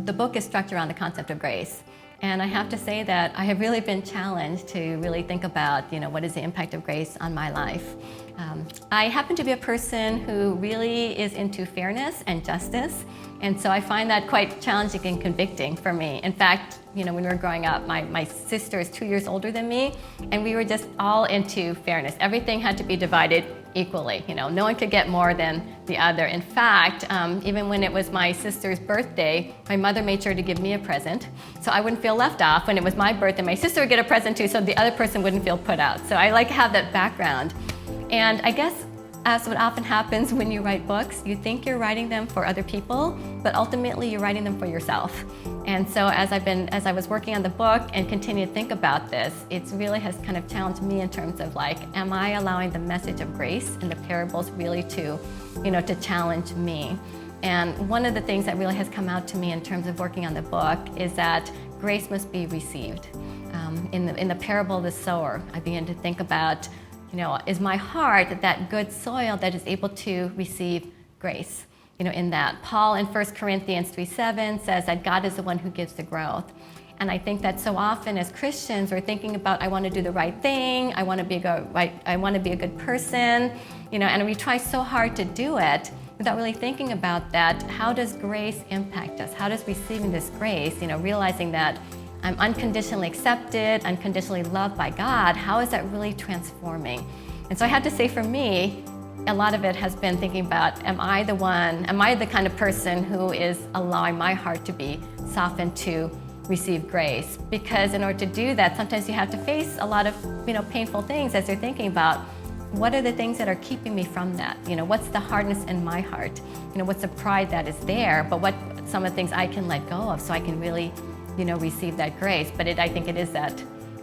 the book is structured around the concept of grace. And I have to say that I have really been challenged to really think about, what is the impact of grace on my life. I happen to be a person who really is into fairness and justice, and so I find that quite challenging and convicting for me. In fact, when we were growing up, my sister is 2 years older than me, and we were just all into fairness. Everything had to be divided equally. No one could get more than the other. In fact, even when it was my sister's birthday, my mother made sure to give me a present, so I wouldn't feel left off. When it was my birthday, my sister would get a present too, so the other person wouldn't feel put out. So I like to have that background. And I guess, as what often happens when you write books, you think you're writing them for other people, but ultimately you're writing them for yourself. And so as I was working on the book and continue to think about this, it really has kind of challenged me in terms of am I allowing the message of grace and the parables really to challenge me? And one of the things that really has come out to me in terms of working on the book is that grace must be received. In the parable of the sower, I began to think about, is my heart that good soil that is able to receive grace? In that. Paul in 1 Corinthians 3:7 says that God is the one who gives the growth. And I think that so often as Christians, we're thinking about, I want to do the right thing, I want to be a good person, and we try so hard to do it without really thinking about that. How does grace impact us? How does receiving this grace, realizing that I'm unconditionally accepted, unconditionally loved by God, how is that really transforming? And so I have to say, for me, a lot of it has been thinking about, am I the kind of person who is allowing my heart to be softened to receive grace? Because in order to do that, sometimes you have to face a lot of painful things as you're thinking about, what are the things that are keeping me from that? What's the hardness in my heart? What's the pride that is there? But what some of the things I can let go of so I can really receive that grace. But I think it is that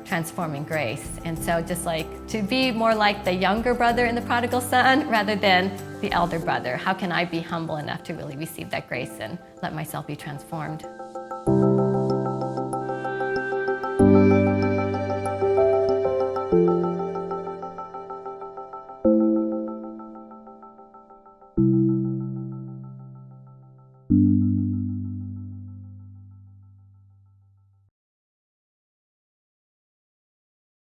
transforming grace. And so just to be more like the younger brother in the prodigal son rather than the elder brother. How can I be humble enough to really receive that grace and let myself be transformed?